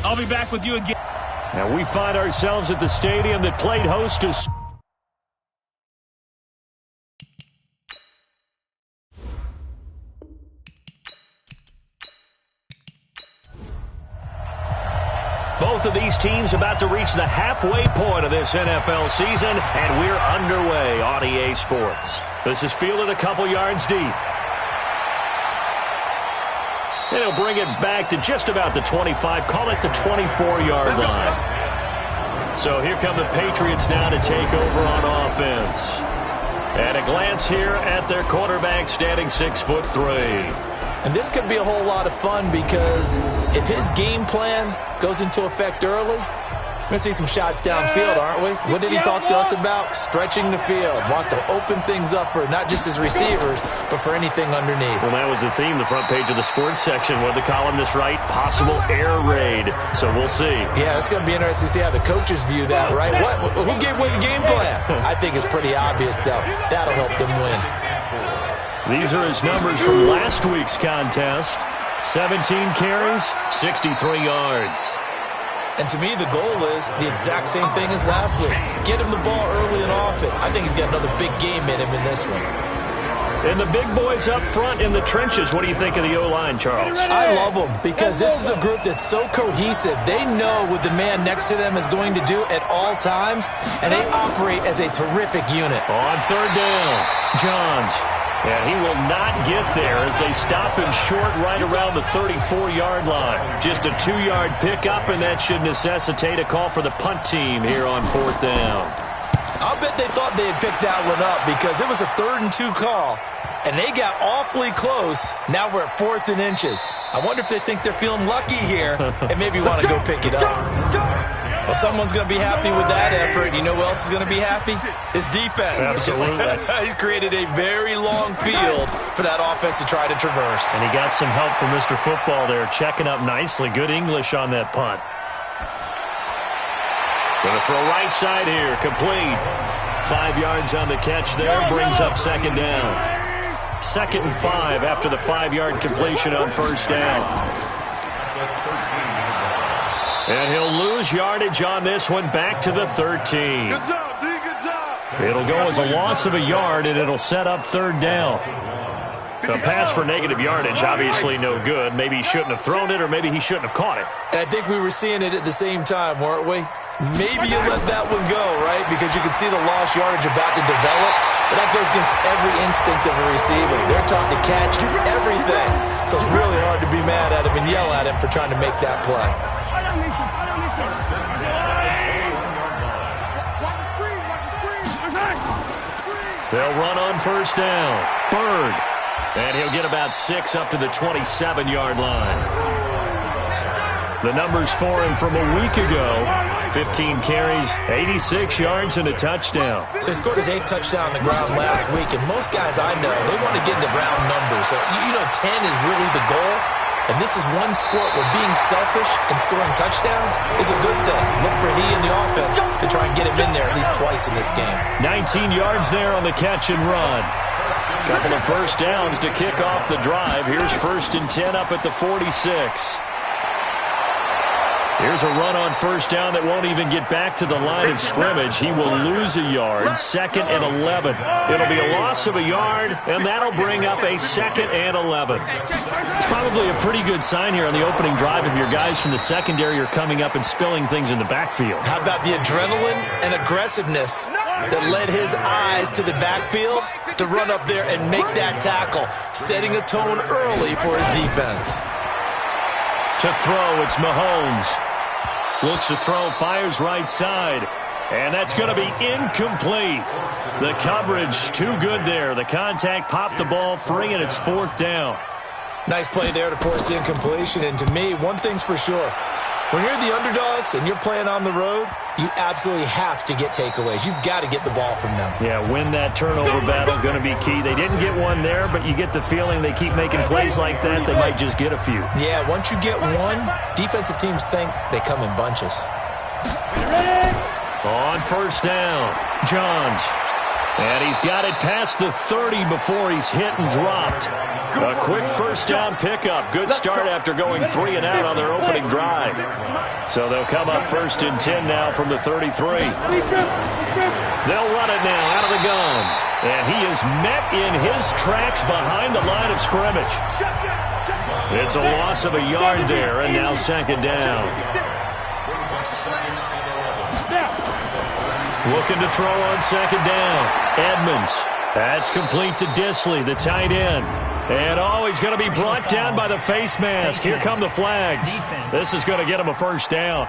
I'll be back with you again. And we find ourselves at the stadium that played host to... Both of these teams about to reach the halfway point of this NFL season, and we're underway on EA Sports. This is fielded a couple yards deep. And he'll bring it back to just about the 25, call it the 24-yard line. So here come the Patriots now to take over on offense. At a glance here at their quarterback, standing 6'3". And this could be a whole lot of fun because if his game plan goes into effect early, we're going to see some shots downfield, aren't we? What did he talk to us about? Stretching the field. Wants to open things up for not just his receivers, but for anything underneath. Well, that was the theme, the front page of the sports section. What did the columnist write? Possible air raid. So we'll see. Yeah, it's going to be interesting to see how the coaches view that, right? Who gave away the game plan? I think it's pretty obvious, though. That'll help them win. These are his numbers from last week's contest. 17 carries, 63 yards. And to me, the goal is the exact same thing as last week. Get him the ball early and often. I think he's got another big game in him in this one. And the big boys up front in the trenches. What do you think of the O-line, Charles? I love them because this is a group that's so cohesive. They know what the man next to them is going to do at all times, and they operate as a terrific unit. On third down, Johns. And he will not get there as they stop him short right around the 34-yard line. Just a 2-yard pickup, and that should necessitate a call for the punt team here on fourth down. I'll bet they thought they had picked that one up because it was a 3rd and 2 call, and they got awfully close. Now we're at 4th and inches. I wonder if they think they're feeling lucky here and maybe want to go pick it up. Well, someone's going to be happy with that effort. You know who else is going to be happy? His defense. Absolutely. He's created a very long field for that offense to try to traverse. And he got some help from Mr. Football there, checking up nicely. Good English on that punt. Going to throw right side here, complete. 5 yards on the catch there, brings up second down. 2nd and 5 after the 5-yard completion on first down. And he'll lose yardage on this one, back to the 13. Good job, D. Good job. It'll go as a loss of a yard, and it'll set up third down. A pass for negative yardage, obviously no good. Maybe he shouldn't have thrown it, or maybe he shouldn't have caught it. And I think we were seeing it at the same time, weren't we? Maybe you let that one go, right? Because you can see the lost yardage about to develop. But that goes against every instinct of a receiver. They're taught to catch everything. So it's really hard to be mad at him and yell at him for trying to make that play. They'll run on first down. Bird. And he'll get about 6 up to the 27-yard line. The numbers for him from a week ago. 15 carries, 86 yards, and a touchdown. So he scored his 8th touchdown on the ground last week, and most guys I know, they want to get into round numbers. So, 10 is really the goal. And this is one sport where being selfish and scoring touchdowns is a good thing. Look for he and the offense to try and get him in there at least twice in this game. 19 yards there on the catch and run. Couple of first downs to kick off the drive. Here's 1st and 10 up at the 46. Here's a run on first down that won't even get back to the line of scrimmage. He will lose a yard. 2nd and 11. It'll be a loss of a yard, and that'll bring up a 2nd and 11. It's probably a pretty good sign here on the opening drive if your guys from the secondary are coming up and spilling things in the backfield. How about the adrenaline and aggressiveness that led his eyes to the backfield to run up there and make that tackle, setting a tone early for his defense. To throw, it's Mahomes. Looks to throw, fires right side. And that's going to be incomplete. The coverage too good there. The contact popped the ball free, and it's 4th down. Nice play there to force the incompletion. And to me, one thing's for sure. When you're the underdogs and you're playing on the road, you absolutely have to get takeaways. You've got to get the ball from them. Yeah, win that turnover battle, going to be key. They didn't get one there, but you get the feeling they keep making plays like that, they might just get a few. Yeah, once you get one, defensive teams think they come in bunches. On first down, Johns. And he's got it past the 30 before he's hit and dropped. A quick first down pickup. Good start after going 3 and out on their opening drive. So they'll come up first and 10 now from the 33. They'll run it now out of the gun. And he is met in his tracks behind the line of scrimmage. It's a loss of a yard there, and now second down. Looking to throw on second down. Edmonds. That's complete to Disley, the tight end. And he's going to be brought down by the face mask. Here come the flags. This is going to get him a first down.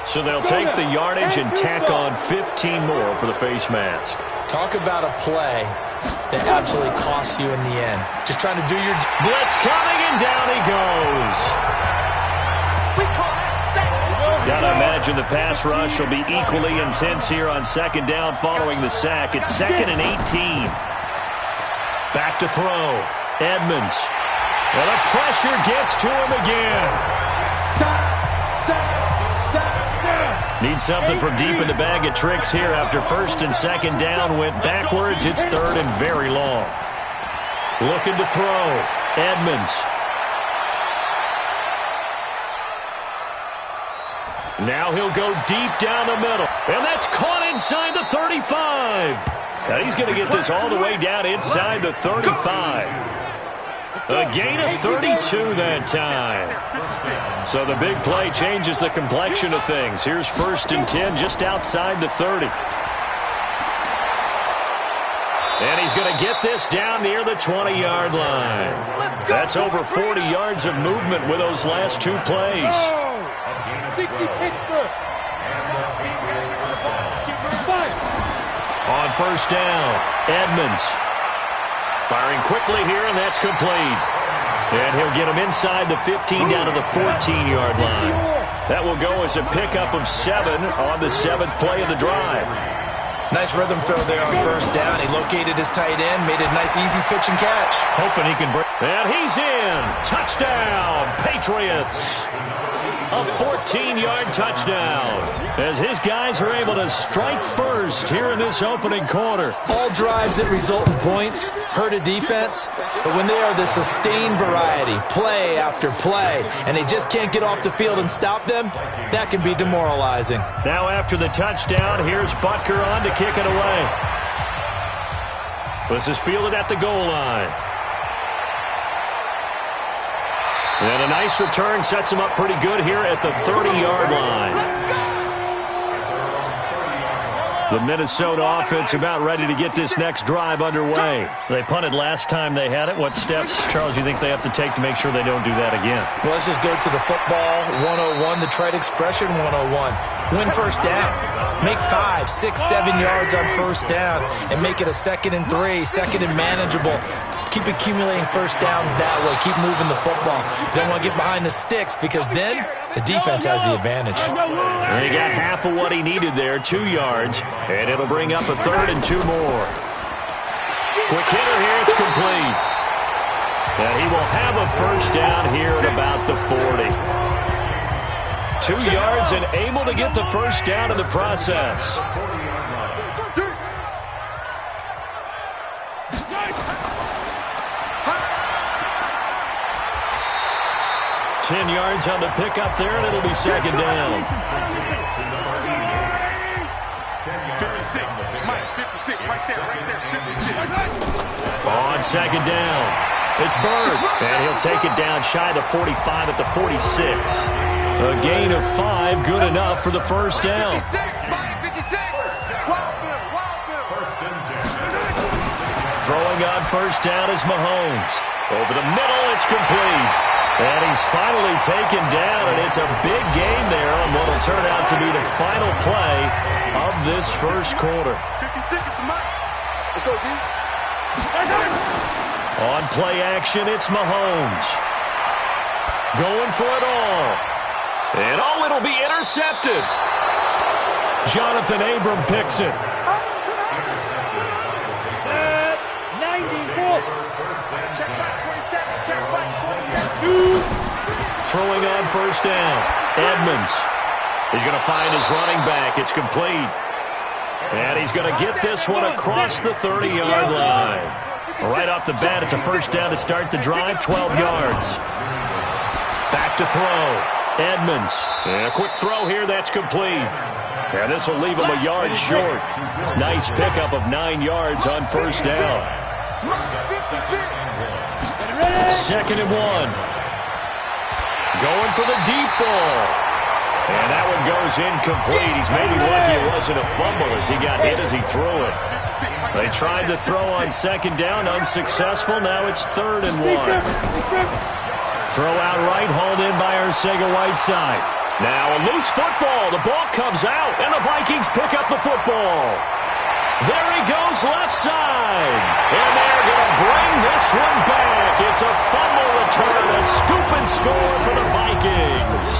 So they'll take the yardage and tack on 15 more for the face mask. Talk about a play that absolutely costs you in the end. Just trying to do your... Blitz coming, and down he goes. Gotta imagine the pass rush will be equally intense here on second down following the sack. It's second and 18. Back to throw. Edmonds. And the pressure gets to him again. Needs something from deep in the bag of tricks here after first and second down went backwards. It's third and very long. Looking to throw. Edmonds. Now he'll go deep down the middle. And that's caught inside the 35. Now he's going to get this all the way down inside the 35. A gain of 32 that time. So the big play changes the complexion of things. Here's first and 10 just outside the 30. And he's going to get this down near the 20-yard line. That's over 40 yards of movement with those last two plays. On first down, Edmonds. Firing quickly here, and that's complete. And he'll get him inside the 15 down to the 14-yard line. That will go as a pickup of 7 on the 7th play of the drive. Nice rhythm throw there on first down. He located his tight end, made a nice easy pitch and catch. Hoping he can break. And he's in. Touchdown, Patriots. A 14-yard touchdown as his guys are able to strike first here in this opening quarter. All drives that result in points hurt a defense, but when they are the sustained variety, play after play, and they just can't get off the field and stop them, that can be demoralizing. Now after the touchdown, here's Butker on to kick it away. This is fielded at the goal line. And a nice return sets him up pretty good here at the 30-yard line. The Minnesota offense about ready to get this next drive underway. They punted last time they had it. What steps, Charles, you think they have to take to make sure they don't do that again? Well, let's just go to the football 101, the trite expression 101. Win first down. Make 5, 6, 7 yards on first down and make it a 2nd and 3, second and manageable. Keep accumulating first downs that way. Keep moving the football. You don't want to get behind the sticks because then the defense has the advantage. And he got half of what he needed there, 2 yards, and it'll bring up a 3rd and 2 more. Quick hitter here, it's complete. And he will have a first down here at about the 40. 2 yards and able to get the first down in the process. 10 yards on the pickup there, and it'll be second down. 56, right there, 56. On second down, it's Bird, and he'll take it down shy of the 45 at the 46. A gain of 5, good enough for the first down. 56. Throwing on first down is Mahomes. Over the middle, it's complete. And he's finally taken down, and it's a big gain there on what will turn out to be the final play of this first quarter. 56 is the mic. Let's go, D. On play action, it's Mahomes. Going for it all. And it'll be intercepted. Jonathan Abram picks it. 94. Check back 27. Check back 27. Throwing on first down. Edmonds. He's going to find his running back. It's complete. And he's going to get this one across the 30-yard line. Right off the bat, it's a first down to start the drive, 12 yards. Back to throw. Edmonds. And a quick throw here, that's complete. And this will leave him a yard short. Nice pickup of 9 yards on first down. 2nd and 1. Going for the deep ball. And that one goes incomplete. He's maybe lucky it wasn't a fumble as he got hit as he threw it. They tried to throw on 2nd down, unsuccessful. Now it's 3rd and 1. Throw out right, hauled in by Arcega-Whiteside. Now a loose football. The ball comes out, and the Vikings pick up the football. There he goes left side. And they're going to bring this one back. It's a fumble return, a scoop and score for the Vikings.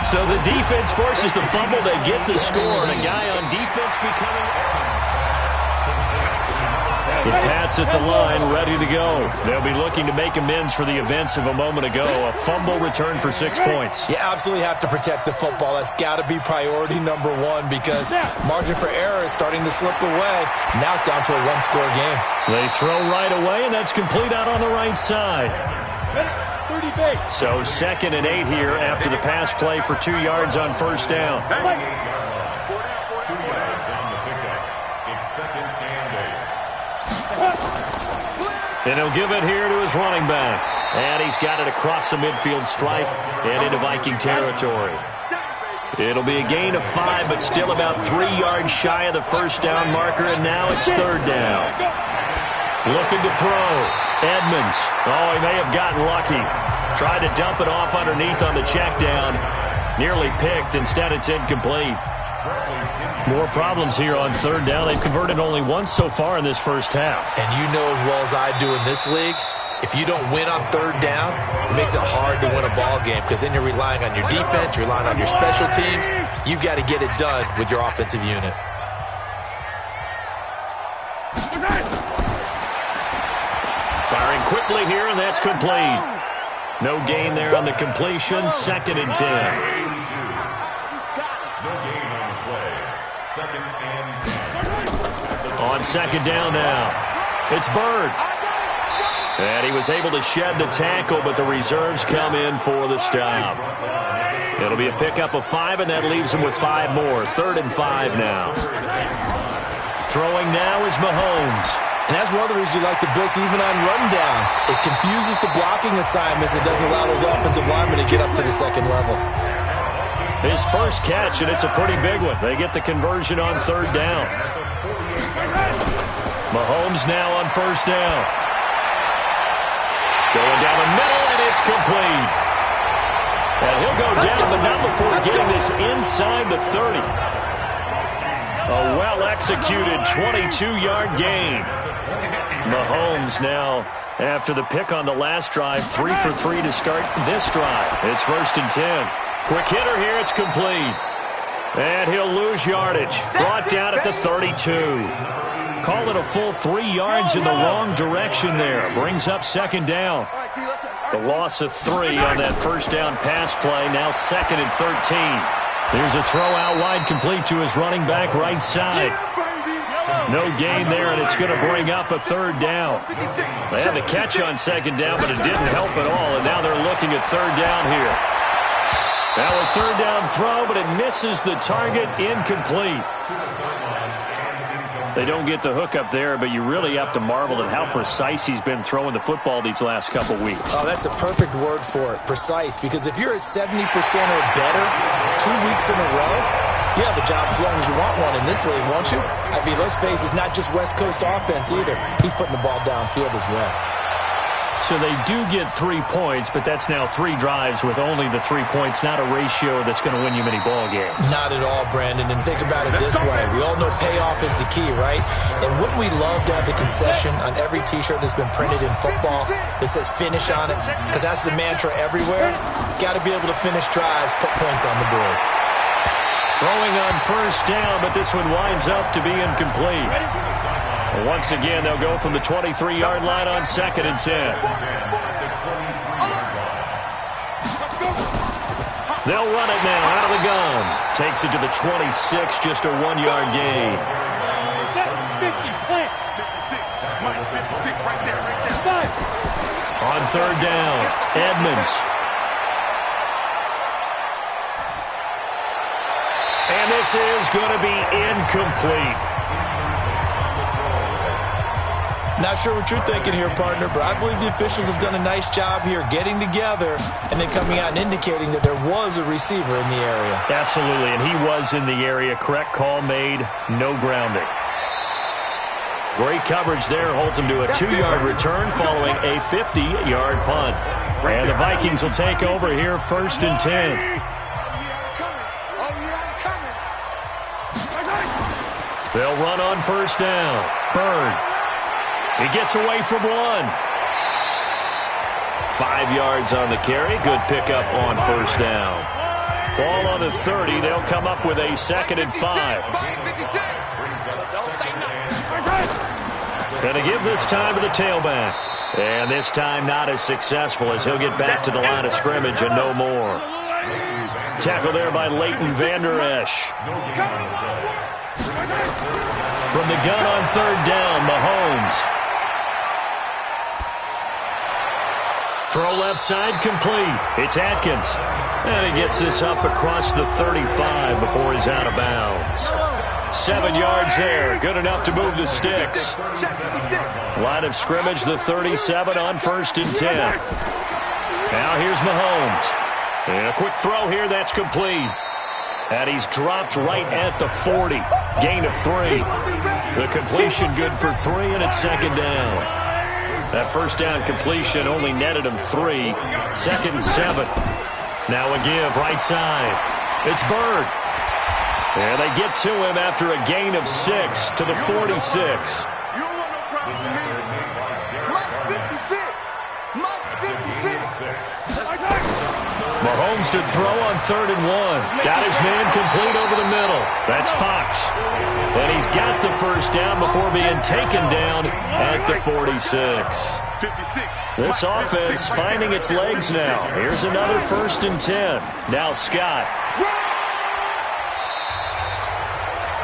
So the defense forces the fumble. They get the score, and a guy on defense becoming... The Pats at the line, ready to go. They'll be looking to make amends for the events of a moment ago. A fumble return for 6 points. You absolutely have to protect the football. That's got to be priority number 1 because margin for error is starting to slip away. Now it's down to a one-score game. They throw right away, and that's complete out on the right side. So 2nd and 8 here after the pass play for 2 yards on first down. And he'll give it here to his running back. And he's got it across the midfield stripe and into Viking territory. It'll be a gain of 5, but still about 3 yards shy of the first down marker, and now it's 3rd down. Looking to throw. Edmonds. Oh, he may have gotten lucky. Tried to dump it off underneath on the check down. Nearly picked. Instead, it's incomplete. More problems here on 3rd down. They've converted only once so far in this first half. And you know as well as I do in this league, if you don't win on 3rd down, it makes it hard to win a ball game because then you're relying on your defense, you're relying on your special teams. You've got to get it done with your offensive unit. Firing quickly here, and that's complete. No gain there on the completion. 2nd and 10. On 2nd down now, it's Bird. And he was able to shed the tackle, but the reserves come in for the stop. It'll be a pickup of 5, and that leaves him with 5 more. 3rd and 5 now. Throwing now is Mahomes. And that's one of the reasons you like to blitz even on rundowns. It confuses the blocking assignments. It doesn't allow those offensive linemen to get up to the 2nd level. His first catch, and it's a pretty big one. They get the conversion on 3rd down. Mahomes now on first down. Going down the middle, and it's complete. And he'll go down, but not before getting this inside the 30. A well-executed 22-yard gain. Mahomes now, after the pick on the last drive, 3 for 3 to start this drive. It's 1st and 10. Quick hitter here, it's complete. And he'll lose yardage. Brought down at the 32. Call it a full 3 yards in the wrong direction there. Brings up 2nd down. The loss of 3 on that first down pass play. Now 2nd and 13. Here's a throw out wide, complete to his running back right side. No gain there, and it's going to bring up a 3rd down. They had the catch on 2nd down, but it didn't help at all, and now they're looking at 3rd down here. Now a 3rd down throw, but it misses the target, incomplete. They don't get the hook up there, but you really have to marvel at how precise he's been throwing the football these last couple weeks. Oh, that's the perfect word for it, precise, because if you're at 70% or better 2 weeks in a row, you have a job as long as you want one in this league, won't you? I mean, let's face it, it's not just West Coast offense either. He's putting the ball downfield as well. So they do get 3 points, but that's now 3 drives with only the 3 points, not a ratio that's going to win you many ball games. Not at all, Brandon. And think about it this way. We all know payoff is the key, right? And wouldn't we love to have the concession on every T-shirt that's been printed in football that says finish on it? Because that's the mantra everywhere. Got to be able to finish drives, put points on the board. Throwing on first down, but this one winds up to be incomplete. Once again, they'll go from the 23-yard line on 2nd and 10. They'll run it now out of the gun. Takes it to the 26, just a 1-yard gain. 50, plant. 56. Mike, 56 right there. On third down, Edmonds. And this is going to be incomplete. Not sure what you're thinking here, partner, but I believe the officials have done a nice job here getting together and then coming out and indicating that there was a receiver in the area. Absolutely, and he was in the area. Correct call made, no grounding. Great coverage there, holds him to a 2-yard return following a 50-yard punt. And the Vikings will take over here, 1st and 10. They'll run on 1st down. Bird. He gets away from 1. 5 yards on the carry. Good pickup on 1st down. Ball on the 30. They'll come up with a 2nd and 5. Going to give this time to the tailback. And this time not as successful as he'll get back to the line of scrimmage and no more. Tackle there by Leighton Vander Esch. From the gun on 3rd down, Mahomes. Throw left side complete. It's Atkins. And he gets this up across the 35 before he's out of bounds. 7 yards there. Good enough to move the sticks. Line of scrimmage, the 37 on 1st and 10. Now here's Mahomes. And a quick throw here that's complete. And he's dropped right at the 40. Gain of 3. The completion good for 3, and it's 2nd down. That 1st down completion only netted him 3. 2nd and 7. Now a give right side. It's Bird. And they get to him after a gain of 6 to the 46. You don't want no problems with me. Mike's 56. Mike's 56. Mahomes to throw on 3rd and 1. Got his man complete over the middle. That's Fox. And he's got the 1st down before being taken down at the 46. This offense finding its legs now. Here's another 1st and 10. Now Scott.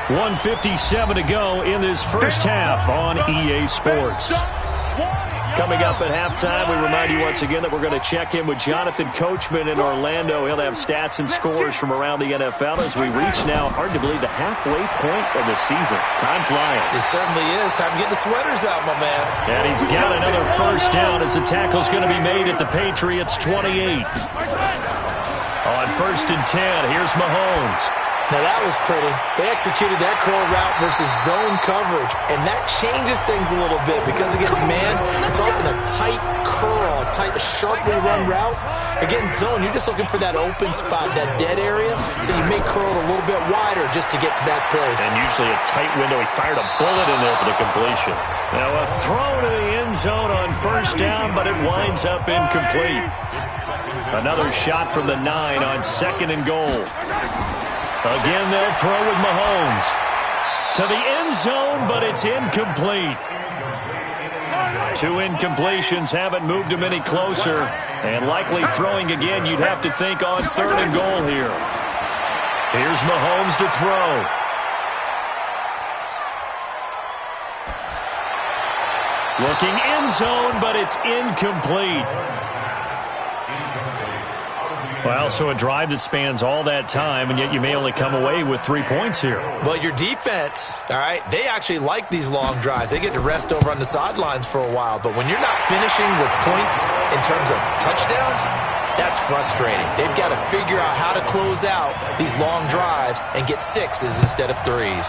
1:57 to go in this first half on EA Sports. Coming up at halftime, we remind you once again that we're going to check in with Jonathan Coachman in Orlando. He'll have stats and scores from around the NFL as we reach now, hard to believe, the halfway point of the season. Time flying. It certainly is. Time to get the sweaters out, my man. And he's got another 1st down as the tackle's going to be made at the Patriots 28. On 1st and 10, here's Mahomes. Now that was pretty. They executed that curl route versus zone coverage, and that changes things a little bit because against man, it's often a tight curl, a tight, sharply run route. Against zone, you're just looking for that open spot, that dead area, so you may curl it a little bit wider just to get to that place. And usually a tight window. He fired a bullet in there for the completion. Now a throw to the end zone on 1st down, but it winds up incomplete. Another shot from the 9 on 2nd and goal. Again, they'll throw with Mahomes. To the end zone, but it's incomplete. 2 incompletions haven't moved him any closer. And likely throwing again, you'd have to think on 3rd and goal here. Here's Mahomes to throw. Looking end zone, but it's incomplete. Well, so a drive that spans all that time, and yet you may only come away with 3 points here. Well, your defense, all right, they actually like these long drives. They get to rest over on the sidelines for a while. But when you're not finishing with points in terms of touchdowns, that's frustrating. They've got to figure out how to close out these long drives and get 6s instead of 3s.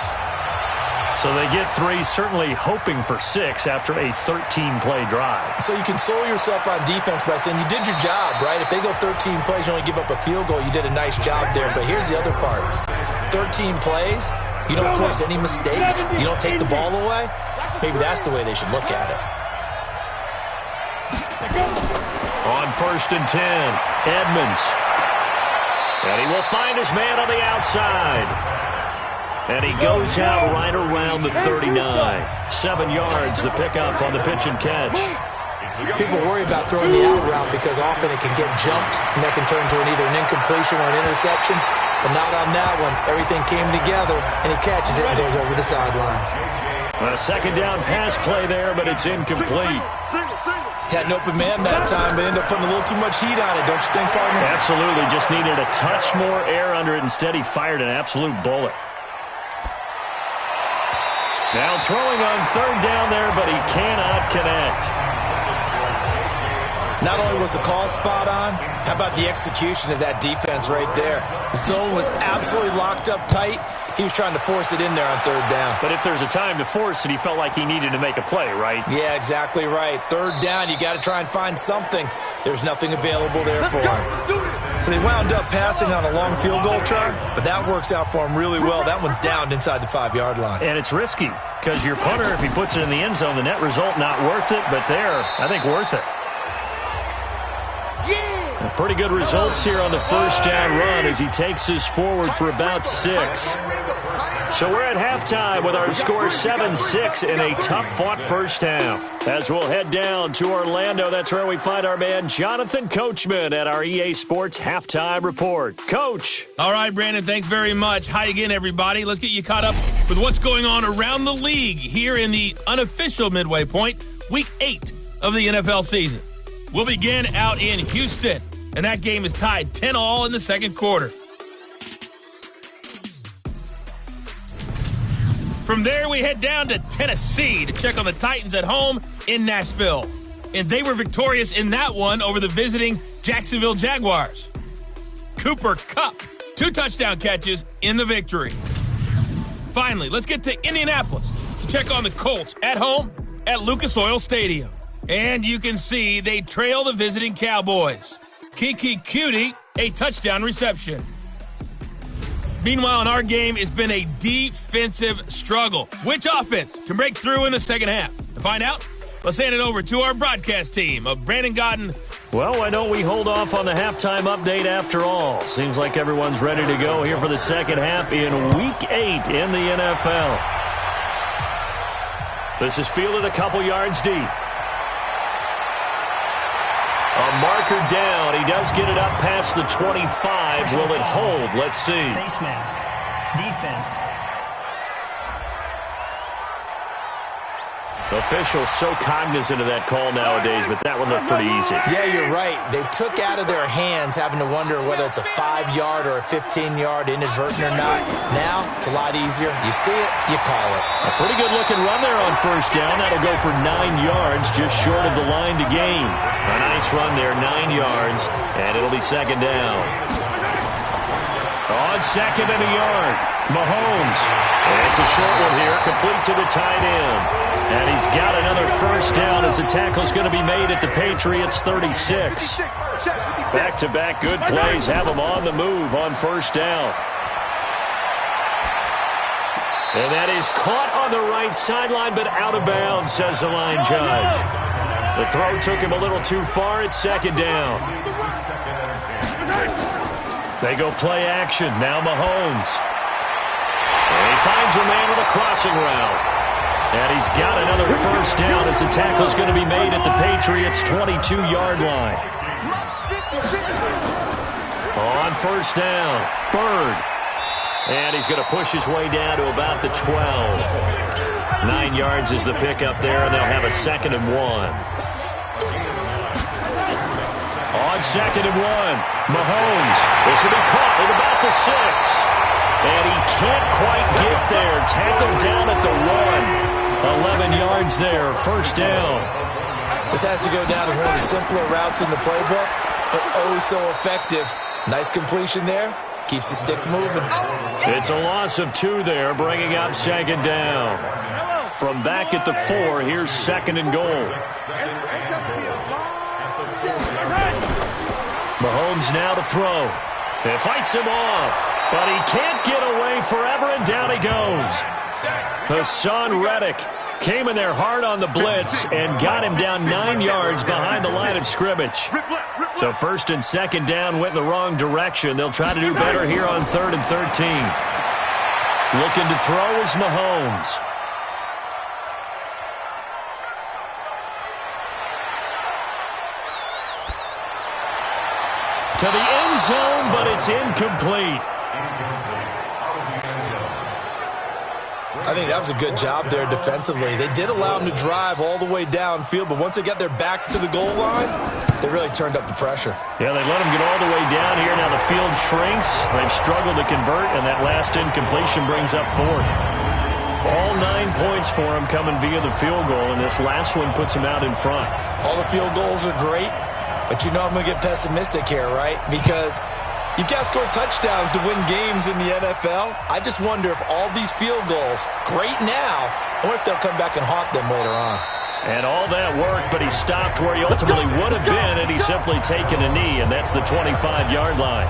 So they get 3, certainly hoping for 6 after a 13-play drive. So you console yourself on defense by saying you did your job, right? If they go 13 plays, you only give up a field goal, you did a nice job there. But here's the other part. 13 plays, you don't force any mistakes, you don't take the ball away. Maybe that's the way they should look at it. On 1st and 10, Edmonds. And he will find his man on the outside. And he goes out right around the 39. 7 yards, the pickup on the pitch and catch. People worry about throwing the out route because often it can get jumped, and that can turn into either an incompletion or an interception. But not on that one. Everything came together, and he catches it and goes over the sideline. A second down pass play there, but it's incomplete. Had an open man that time, but ended up putting a little too much heat on it, don't you think, partner? Absolutely. Just needed a touch more air under it. Instead, he fired an absolute bullet. Now throwing on third down there, but he cannot connect. Not only was the call spot on, how about the execution of that defense right there? The zone was absolutely locked up tight. He was trying to force it in there on third down. But if there's a time to force it, he felt like he needed to make a play, right? Yeah, exactly right. Third down, you got to try and find something. There's nothing available there for him. So they wound up passing on a long field goal try, but that works out for him really well. That one's down inside the 5-yard line. And it's risky because your punter, if he puts it in the end zone, the net result not worth it, but there, I think worth it. Pretty good results here on the first down run as he takes us forward for about 6. So we're at halftime with our score 7-6 in a tough-fought first half. As we'll head down to Orlando, that's where we find our man Jonathan Coachman at our EA Sports Halftime Report. Coach. All right, Brandon, thanks very much. Hi again, everybody. Let's get you caught up with what's going on around the league here in the unofficial midway point, Week 8 of the NFL season. We'll begin out in Houston, and that game is tied 10-all in the second quarter. From there, we head down to Tennessee to check on the Titans at home in Nashville. And they were victorious in that one over the visiting Jacksonville Jaguars. Cooper Kupp, 2 touchdown catches in the victory. Finally, let's get to Indianapolis to check on the Colts at home at Lucas Oil Stadium. And you can see they trail the visiting Cowboys. Kiki Cutie, a touchdown reception. Meanwhile, in our game, it's been a defensive struggle. Which offense can break through in the second half? To find out, let's hand it over to our broadcast team of Brandon Godden. Well, why don't we hold off on the halftime update after all? Seems like everyone's ready to go here for the second half in Week 8 in the NFL. This is fielded a couple yards deep. A marker down. He does get it up past the 25. Will it hold? Let's see. Face mask. Defense. Officials so cognizant of that call nowadays, but that one looked pretty easy. Yeah, you're right. They took out of their hands having to wonder whether it's a 5-yard or a 15-yard inadvertent or not. Now, it's a lot easier. You see it, you call it. A pretty good-looking run there on first down. That'll go for 9 yards, just short of the line to gain. A nice run there, 9 yards, and it'll be second down. On second and a yard, Mahomes. And it's a short one here, complete to the tight end. And he's got another first down as the tackle's going to be made at the Patriots 36. Back-to-back good plays have them on the move on first down. And that is caught on the right sideline, but out of bounds, says the line judge. The throw took him a little too far. It's second down. They go play action. Now Mahomes. And he finds a man with a crossing route. And he's got another first down as the tackle's going to be made at the Patriots' 22-yard line. On first down, Bird. And he's going to push his way down to about the 12. 9 yards is the pickup there, and they'll have a 2nd and 1. On 2nd and 1, Mahomes. This will be caught at about the 6. And he can't quite get there. Tackled down at the 1. 11 yards there, first down. This has to go down as one of the simpler routes in the playbook, but oh so effective. Nice completion there. Keeps the sticks moving. It's a loss of 2 there, bringing up second down. From back at the 4, here's 2nd and goal. Mahomes now to throw. It fights him off, but he can't get away forever, and down he goes. Hassan Reddick came in there hard on the blitz and got him down 9 yards behind the line of scrimmage. So first and second down went in the wrong direction. They'll try to do better here on 3rd and 13. Looking to throw is Mahomes. To the end zone, but it's incomplete. I think that was a good job there defensively. They did allow them to drive all the way downfield, but once they got their backs to the goal line, they really turned up the pressure. Yeah, they let them get all the way down here. Now the field shrinks. They've struggled to convert, and that last incompletion brings up fourth. All 9 points for them coming via the field goal, and this last one puts them out in front. All the field goals are great, but you know I'm going to get pessimistic here, right? Because you've got to score touchdowns to win games in the NFL. I just wonder if all these field goals, great now, I wonder if they'll come back and haunt them later on. And all that work, but he stopped where he ultimately would have been, and he's simply taken a knee, and that's the 25-yard line.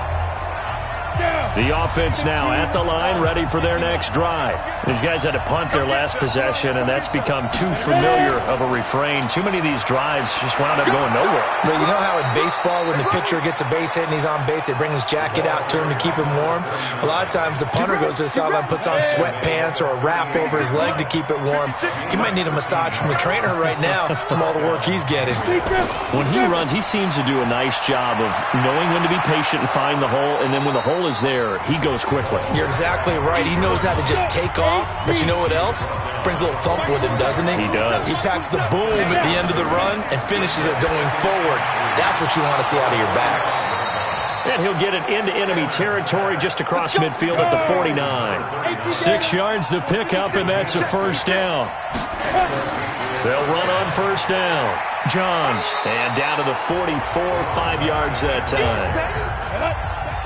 The offense now at the line, ready for their next drive. These guys had to punt their last possession, and that's become too familiar of a refrain. Too many of these drives just wound up going nowhere. But you know how in baseball, when the pitcher gets a base hit and he's on base, they bring his jacket out to him to keep him warm? A lot of times the punter goes to the sideline, puts on sweatpants or a wrap over his leg to keep it warm. He might need a massage from the trainer right now from all the work he's getting. When he runs, he seems to do a nice job of knowing when to be patient and find the hole, and then when the hole is there, he goes quickly. You're exactly right. He knows how to just take off, but you know what else? Brings a little thump with him, doesn't he? He does. He packs the boom at the end of the run and finishes it going forward. That's what you want to see out of your backs. And he'll get it into enemy territory just across midfield at the 49. 6 yards the pickup, and that's a first down. They'll run on first down. Johns, and down to the 44, 5 yards that time.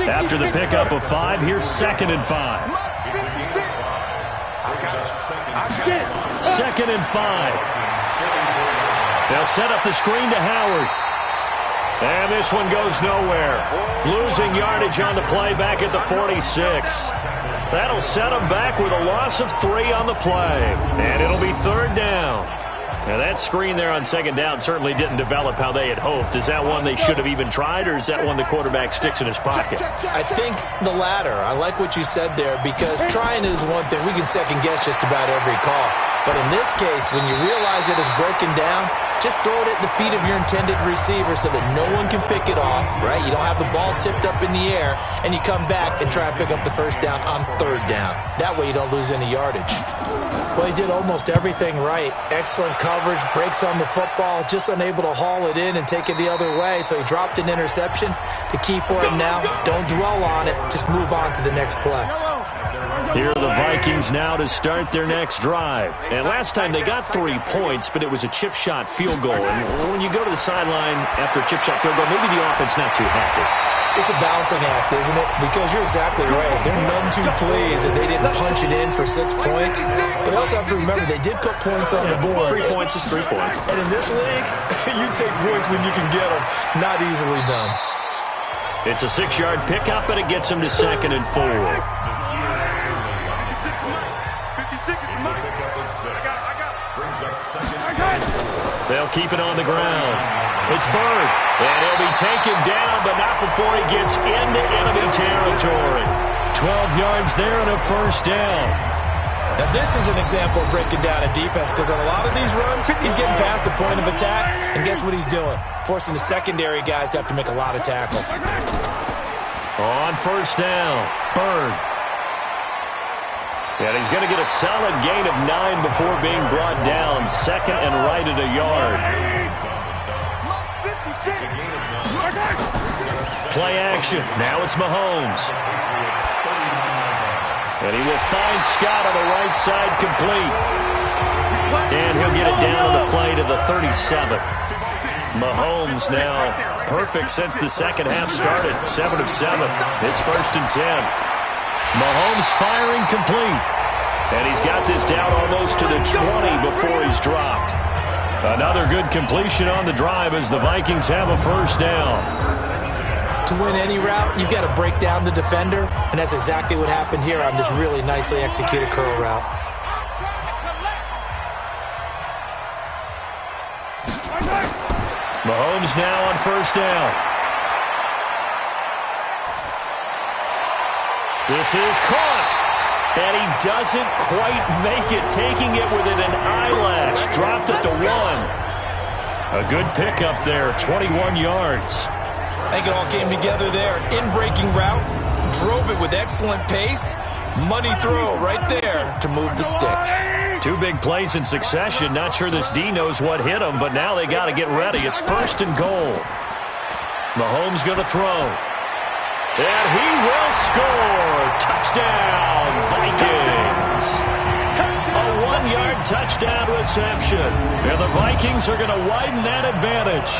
After the pickup of 5, here's 2nd and 5. 2nd and 5. They'll set up the screen to Howard. And this one goes nowhere. Losing yardage on the play back at the 46. That'll set them back with a loss of 3 on the play. And it'll be 3rd down. Now, that screen there on 2nd down certainly didn't develop how they had hoped. Is that one they should have even tried, or is that one the quarterback sticks in his pocket? I think the latter. I like what you said there, because trying is one thing. We can second-guess just about every call. But in this case, when you realize it is broken down, just throw it at the feet of your intended receiver so that no one can pick it off, right? You don't have the ball tipped up in the air, and you come back and try and pick up the first down on 3rd down. That way you don't lose any yardage. Well, he did almost everything right. Excellent coverage, breaks on the football, just unable to haul it in and take it the other way, so he dropped an interception. The key for him now, don't dwell on it, just move on to the next play. Here are the Vikings now to start their next drive. And last time they got 3 points, but it was a chip shot field goal. And when you go to the sideline after a chip shot field goal, maybe the offense not too happy. It's a balancing act, isn't it? Because you're exactly right. They're none too pleased that they didn't punch it in for 6 points. But you also have to remember, they did put points on the board. 3 points is 3 points. And in this league, you take points when you can get them. Not easily done. It's a 6-yard pickup, and it gets them to 2nd and 4. They'll keep it on the ground. It's Bird, and he'll be taken down, but not before he gets into enemy territory. 12 yards there and a first down. Now, this is an example of breaking down a defense, because on a lot of these runs, he's getting past the point of attack, and guess what he's doing? Forcing the secondary guys to have to make a lot of tackles. On first down, Bird. And he's going to get a solid gain of 9 before being brought down. 2nd and right at a yard. Play action. Now it's Mahomes. And he will find Scott on the right side, complete. And he'll get it down to the play to the 37. Mahomes now perfect since the second half started. 7 of 7. It's 1st and 10. Mahomes firing complete. And he's got this down almost to the 20 before he's dropped. Another good completion on the drive as the Vikings have a first down. To win any route, you've got to break down the defender, and that's exactly what happened here on this really nicely executed curl route. Mahomes now on first down. This is caught. And he doesn't quite make it, taking it within an eyelash. Dropped it to 1. A good pickup there, 21 yards. I think it all came together there. In-breaking route, drove it with excellent pace. Money throw right there to move the sticks. 2 big plays in succession. Not sure this D knows what hit him, but now they got to get ready. It's 1st and goal. Mahomes going to throw. And he will score. Touchdown, Vikings. A 1-yard touchdown reception. And the Vikings are going to widen that advantage.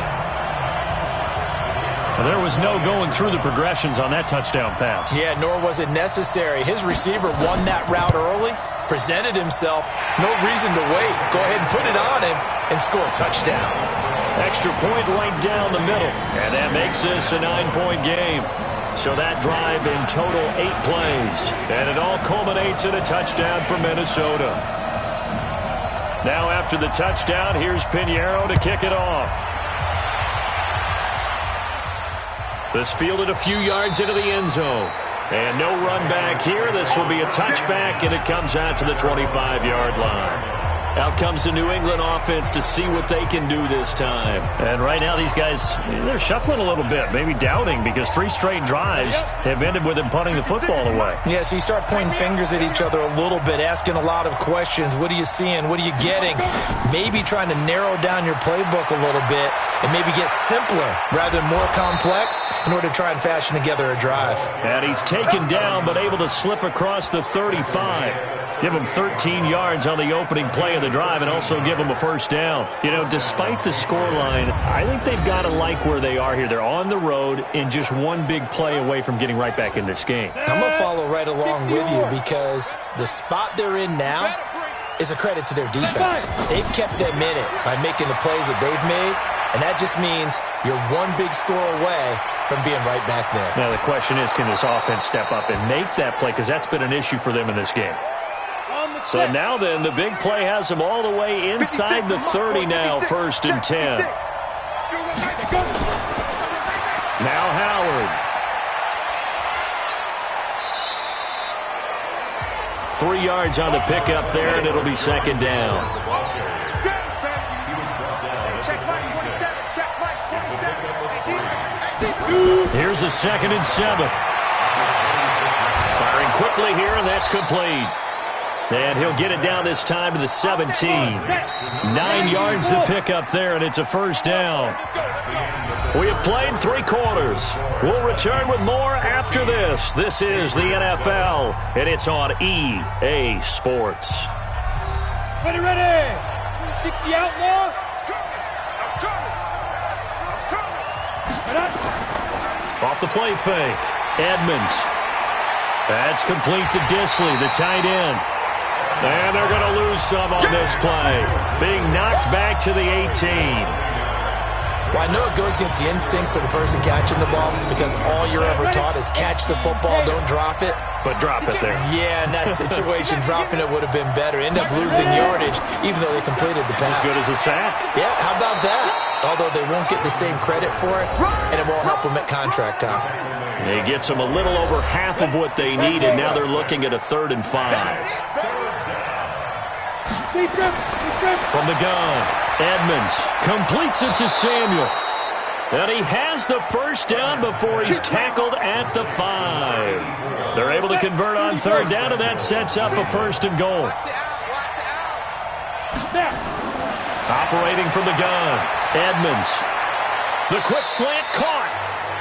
There was no going through the progressions on that touchdown pass. Yeah, nor was it necessary. His receiver won that route early, presented himself. No reason to wait. Go ahead and put it on him and score a touchdown. Extra point right down the middle. And that makes this a 9-point game. So that drive in total 8 plays. And it all culminates in a touchdown for Minnesota. Now after the touchdown, here's Pinheiro to kick it off. This fielded a few yards into the end zone. And no run back here. This will be a touchback, and it comes out to the 25-yard line. Out comes the New England offense to see what they can do this time. And right now these guys, they're shuffling a little bit, maybe doubting, because 3 straight drives have ended with them punting the football away. Yeah, so you start pointing fingers at each other a little bit, asking a lot of questions. What are you seeing? What are you getting? Maybe trying to narrow down your playbook a little bit and maybe get simpler rather than more complex in order to try and fashion together a drive. And he's taken down but able to slip across the 35. Give him 13 yards on the opening play of the drive and also give him a 1st down. You know, despite the scoreline, I think they've got to like where they are here. They're on the road and just 1 big play away from getting right back in this game. I'm going to follow right along with you because the spot they're in now is a credit to their defense. They've kept them in it by making the plays that they've made, and that just means you're 1 big score away from being right back there. Now the question is, can this offense step up and make that play? Because that's been an issue for them in this game. So now then, the big play has them all the way inside the 30 now, 1st and 10. Now Howard. 3 yards on the pickup there, and it'll be 2nd down. Here's a 2nd and 7. Firing quickly here, and that's complete. And he'll get it down this time to the 17. 9 yards to pick up there, and it's a 1st down. We have played 3 quarters. We'll return with more after this. This is the NFL, and it's on EA Sports. Ready, ready. 360 out now. Off the play fake. Edmonds. That's complete to Disley, the tight end. And they're going to lose some on this play. Being knocked back to the 18. Well, I know it goes against the instincts of the person catching the ball because all you're ever taught is catch the football, don't drop it. But drop it there. Yeah, in that situation, dropping it would have been better. End up losing yardage, even though they completed the pass. As good as a sack. Yeah, how about that? Although they won't get the same credit for it, and it won't help them at contract time. It gets them a little over half of what they needed. Now they're looking at a 3rd and 5. From the gun, Edmonds completes it to Samuel. And he has the 1st down before he's tackled at the 5. They're able to convert on 3rd down, and that sets up a 1st and goal. Operating from the gun, Edmonds. The quick slant caught.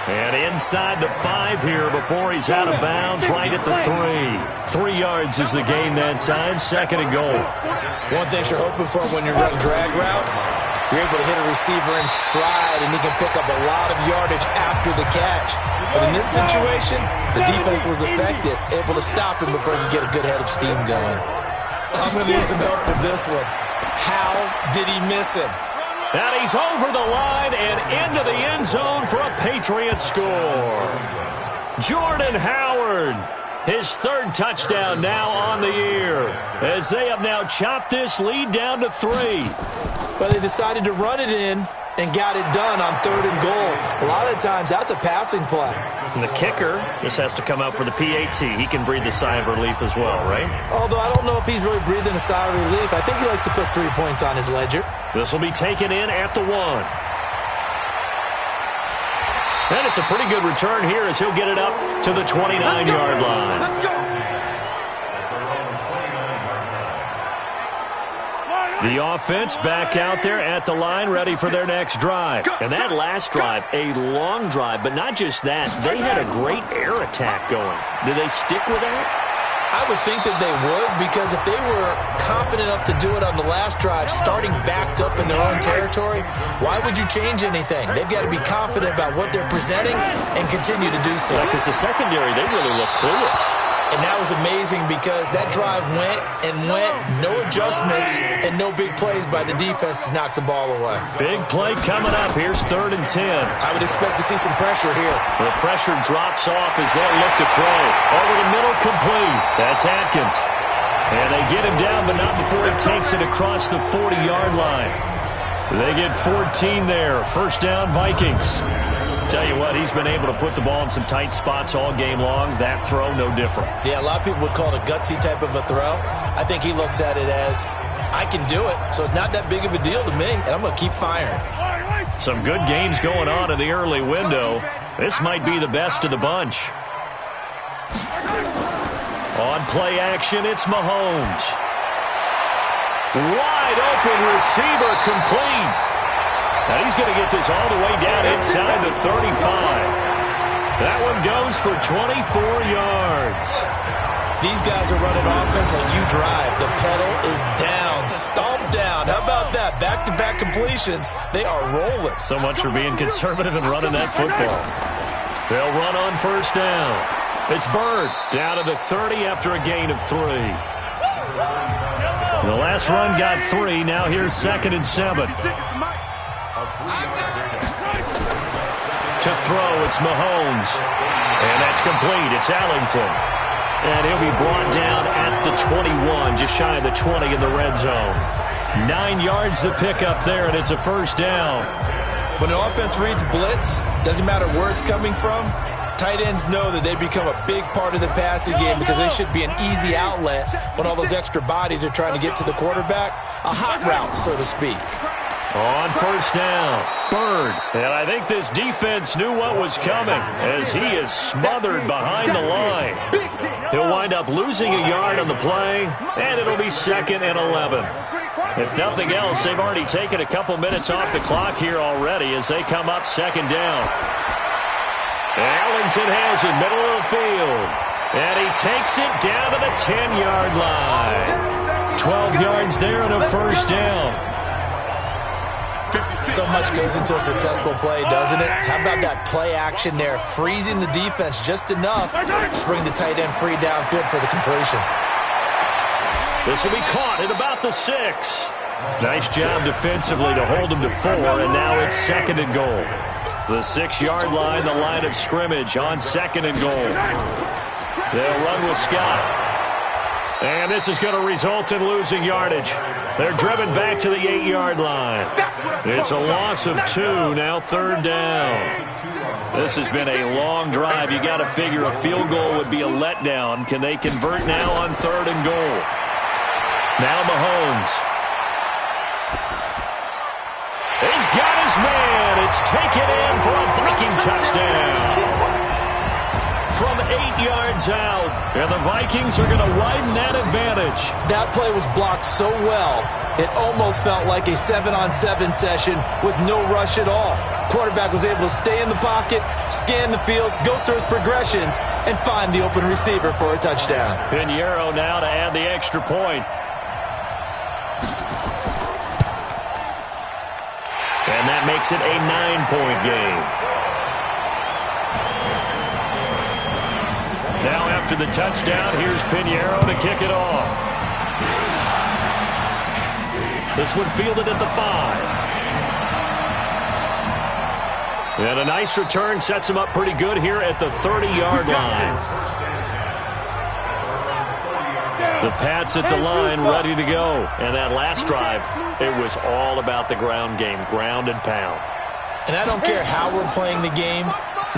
And inside the 5 here before he's out of bounds right at the 3. 3 yards is the gain that time, 2nd and goal. One thing you're hoping for when you run drag routes, you're able to hit a receiver in stride, and he can pick up a lot of yardage after the catch. But in this situation, the defense was effective, able to stop him before you get a good head of steam going. I'm going to need some help with this one. How did he miss him? And he's over the line and into the end zone for a Patriots score. Jordan Howard, his 3rd touchdown now on the year, as they have now chopped this lead down to 3. But they decided to run it in and got it done on 3rd and goal. A lot of times, that's a passing play. And the kicker just has to come out for the PAT. He can breathe a sigh of relief as well, right? Although I don't know if he's really breathing a sigh of relief. I think he likes to put 3 points on his ledger. This will be taken in at the 1. And it's a pretty good return here as he'll get it up to the 29-yard line. Let's go. The offense back out there at the line, ready for their next drive. And that last drive, a long drive, but not just that. They had a great air attack going. Do they stick with that? I would think that they would, because if they were confident enough to do it on the last drive, starting backed up in their own territory, why would you change anything? They've got to be confident about what they're presenting and continue to do so. Because the secondary, they really look clueless. And that was amazing because that drive went and went, no adjustments and no big plays by the defense to knock the ball away. Big play coming up. Here's 3rd and 10. I would expect to see some pressure here. The pressure drops off as they look to throw. Over the middle, complete. That's Atkins. And they get him down, but not before he takes it across the 40-yard line. They get 14 there. First down, Vikings. Tell you what, he's been able to put the ball in some tight spots all game long. That throw, no different. Yeah, a lot of people would call it a gutsy type of a throw. I think he looks at it as, I can do it, so it's not that big of a deal to me, and I'm going to keep firing. Some good games going on in the early window. This might be the best of the bunch. On play action, it's Mahomes. Wide open receiver, complete. Now he's going to get this all the way down inside the 35. That one goes for 24 yards. These guys are running offense like you drive. The pedal is down, stomped down. How about that? Back-to-back completions. They are rolling. So much for being conservative and running that football. They'll run on first down. It's Bird down to the 30 after a gain of 3. The last run got 3. Now here's 2nd and 7. To throw, it's Mahomes. And that's complete. It's Allington. And he'll be brought down at the 21, just shy of the 20 in the red zone. 9 yards to pick up there, and it's a first down. When an offense reads blitz, doesn't matter where it's coming from, tight ends know that they become a big part of the passing game because they should be an easy outlet when all those extra bodies are trying to get to the quarterback. A hot route, so to speak. On first down, Bird. And I think this defense knew what was coming as he is smothered behind the line. He'll wind up losing a yard on the play, and it'll be 2nd and 11. If nothing else, they've already taken a couple minutes off the clock here already as they come up 2nd down. Allington has it, middle of the field. And he takes it down to the 10-yard line. 12 yards there and a first down. So much goes into a successful play, doesn't it? How about that play action there, freezing the defense just enough to bring the tight end free downfield for the completion. This will be caught at about the 6. Nice job defensively to hold him to 4, and now it's 2nd and goal. The 6-yard line, the line of scrimmage on 2nd and goal. They'll run with Scott. And this is going to result in losing yardage. They're driven back to the 8-yard line. It's a loss of 2, now 3rd down. This has been a long drive. You got to figure a field goal would be a letdown. Can they convert now on 3rd and goal? Now Mahomes. He's got his man. It's taken in for a Viking touchdown. From 8 yards out, and the Vikings are going to widen that advantage. That play was blocked so well, it almost felt like a 7-on-7 session with no rush at all. Quarterback was able to stay in the pocket, scan the field, go through his progressions, and find the open receiver for a touchdown. Pinheiro now to add the extra point. And that makes it a 9-point game. Now after the touchdown, here's Pinheiro to kick it off. This one fielded at the 5. And a nice return sets him up pretty good here at the 30-yard line. The Pats at the line ready to go. And that last drive, it was all about the ground game, ground and pound. And I don't care how we're playing the game,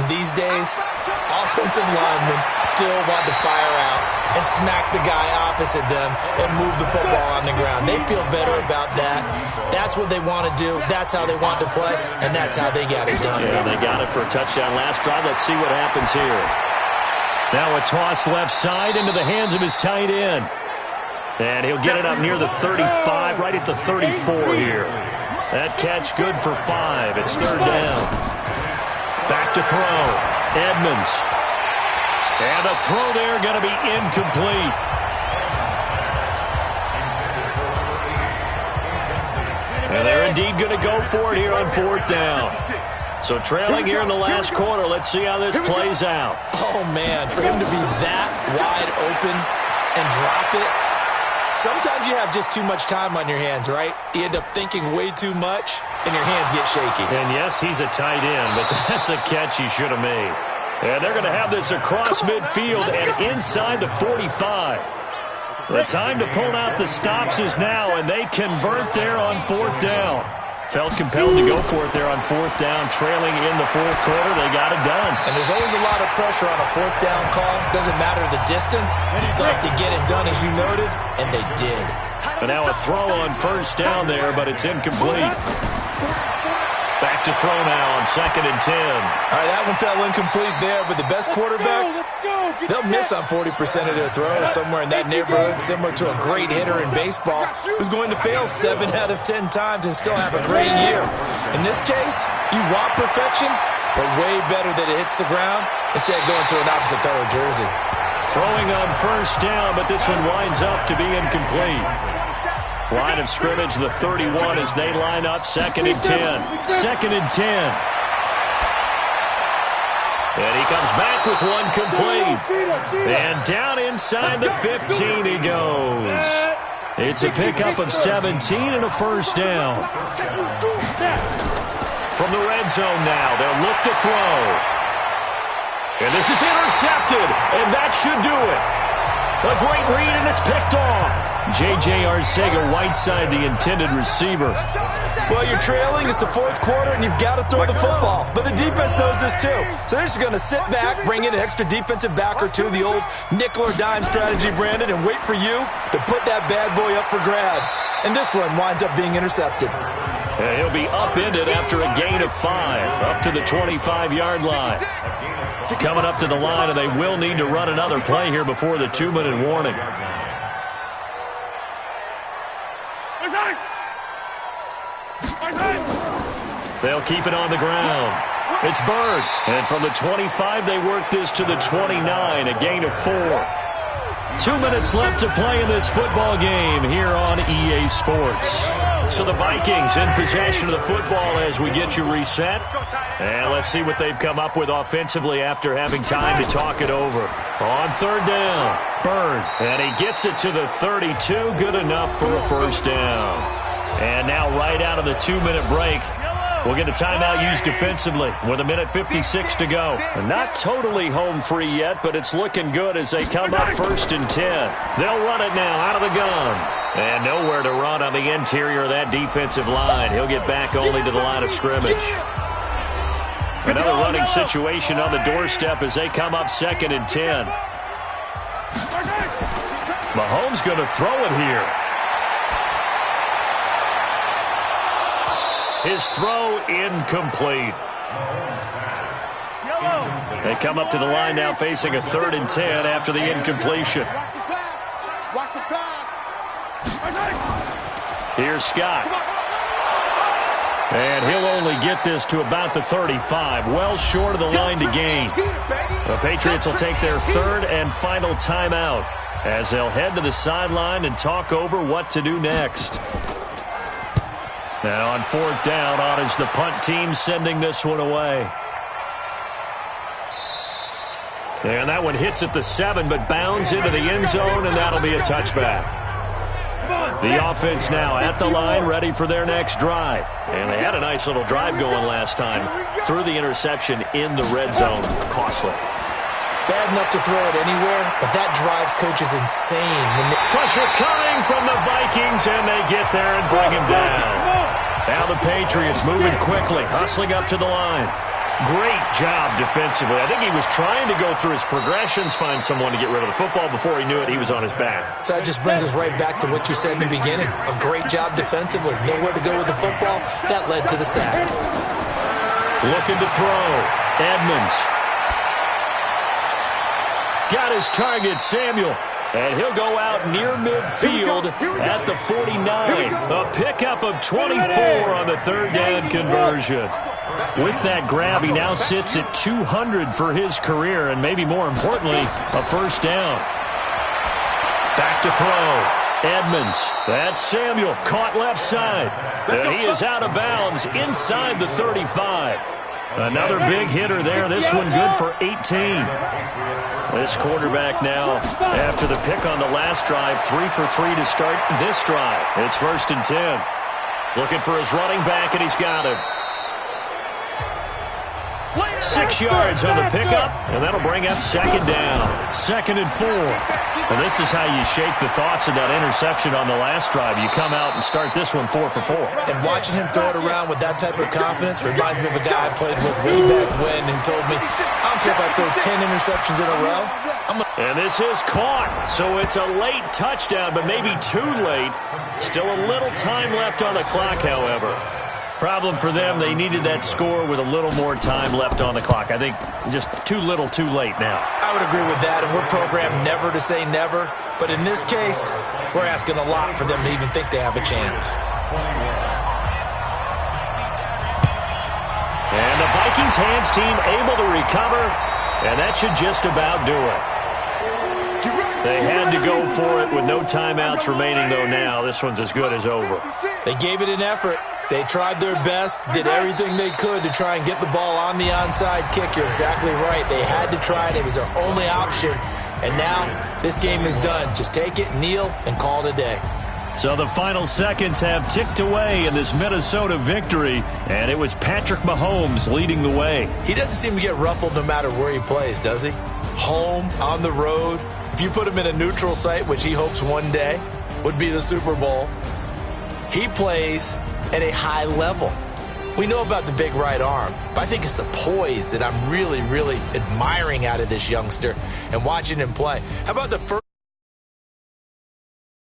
These days, offensive linemen still want to fire out and smack the guy opposite them and move the football on the ground. They feel better about that. That's what they want to do. That's how they want to play, and that's how they got it done. Yeah, they got it for a touchdown last drive. Let's see what happens here. Now a toss left side into the hands of his tight end. And he'll get it up near the 35, right at the 34 here. That catch good for 5. It's third down. Back to throw. Edmonds. And the throw there going to be incomplete. And they're indeed going to go for it here on fourth down. So trailing here in the last quarter. Let's see how this plays out. Oh, man, for him to be that wide open and drop it. Sometimes you have just too much time on your hands, right? You end up thinking way too much, and your hands get shaky. And yes, he's a tight end, but that's a catch he should have made. And they're going to have this across midfield and inside the 45. The time to pull out the stops is now, and they convert there on fourth down. Felt compelled to go for it there on fourth down, trailing in the fourth quarter. They got it done. And there's always a lot of pressure on a fourth down call. Doesn't matter the distance. You still have to get it done, as you noted, and they did. But now a throw on first down there, but it's incomplete. Back to throw now on 2nd and 10. All right, that one fell incomplete there, but the best quarterbacks, they'll miss on 40% of their throws, somewhere in that neighborhood, similar to a great hitter in baseball who's going to fail 7 out of 10 times and still have a great year. In this case, you want perfection, but way better that it hits the ground instead of going to an opposite color jersey. Throwing on first down, but this one winds up to be incomplete. Line of scrimmage, the 31 as they line up, 2nd and 10. 2nd and 10. And he comes back with one complete. And down inside the 15 he goes. It's a pickup of 17 and a first down. From the red zone now, they'll look to throw. And this is intercepted, and that should do it. A great read, and it's picked off. J.J. Arcega-Whiteside, the intended receiver. Well, you're trailing. It's the fourth quarter, and you've got to throw the football. But the defense knows this, too. So they're just going to sit back, bring in an extra defensive back or two, the old nickel or dime strategy, Brandon, and wait for you to put that bad boy up for grabs. And this one winds up being intercepted. And he'll be upended after a gain of 5, up to the 25-yard line. Coming up to the line, and they will need to run another play here before the 2-minute warning. They'll keep it on the ground. It's Bird. And from the 25, they work this to the 29, a gain of 4. 2 minutes left to play in this football game here on EA Sports. So the Vikings in possession of the football as we get you reset. And let's see what they've come up with offensively after having time to talk it over. On third down, Bird. And he gets it to the 32. Good enough for a first down. And now right out of the 2-minute break, we'll get a timeout used defensively with 1:56 to go. Not totally home free yet, but it's looking good as they come up 1st and 10. They'll run it now out of the gun. And nowhere to run on the interior of that defensive line. He'll get back only to the line of scrimmage. Another running situation on the doorstep as they come up 2nd and 10. Mahomes going to throw it here. His throw incomplete. They come up to the line now facing a 3rd and 10 after the incompletion. Watch the pass. Here's Scott. And he'll only get this to about the 35, well short of the line to gain. The Patriots will take their 3rd and final timeout as they'll head to the sideline and talk over what to do next. Now on 4th down, on is the punt team sending this one away. And that one hits at the 7, but bounds into the end zone, and that'll be a touchback. The offense now at the line, ready for their next drive. And they had a nice little drive going last time. Threw the interception in the red zone. Costly. Bad enough to throw it anywhere, but that drives coaches insane. Pressure coming from the Vikings, and they get there and bring him down. Now the Patriots moving quickly, hustling up to the line. Great job defensively. I think he was trying to go through his progressions, find someone to get rid of the football. Before he knew it, he was on his back. So that just brings us right back to what you said in the beginning. A great job defensively. Nowhere to go with the football. That led to the sack. Looking to throw. Edmonds. Got his target, Samuel. And he'll go out near midfield at the 49. A pickup of 24 on the third down conversion. With that grab, he now sits at 200 for his career, and maybe more importantly, a first down. Back to throw. Edmonds. That's Samuel. Caught left side. And he is out of bounds inside the 35. Another big hitter there. This one good for 18. This quarterback now, after the pick on the last drive, 3 for 3 to start this drive. It's 1st and 10. Looking for his running back, and he's got him. 6 yards on the pickup, and that'll bring up 2nd down. 2nd and 4. Well, this is how you shake the thoughts of that interception on the last drive. You come out and start this one 4 for 4. And watching him throw it around with that type of confidence reminds me of a guy I played with way back when who told me, I don't care if I throw 10 interceptions in a row. And this is caught, so it's a late touchdown, but maybe too late. Still a little time left on the clock, however. Problem for them, they needed that score with a little more time left on the clock. I think just too little, too late now. I would agree with that, and we're programmed never to say never. But in this case, we're asking a lot for them to even think they have a chance. And the Vikings hands team able to recover, and that should just about do it. They had to go for it with no timeouts remaining, though now. This one's as good as over. They gave it an effort. They tried their best, did everything they could to try and get the ball on the onside kick. You're exactly right. They had to try it. It was their only option. And now this game is done. Just take it, kneel, and call it a day. So the final seconds have ticked away in this Minnesota victory, and it was Patrick Mahomes leading the way. He doesn't seem to get ruffled no matter where he plays, does he? Home, on the road. If you put him in a neutral site, which he hopes one day would be the Super Bowl, he plays at a high level. We know about the big right arm, but I think it's the poise that I'm really, really admiring out of this youngster and watching him play. How about the first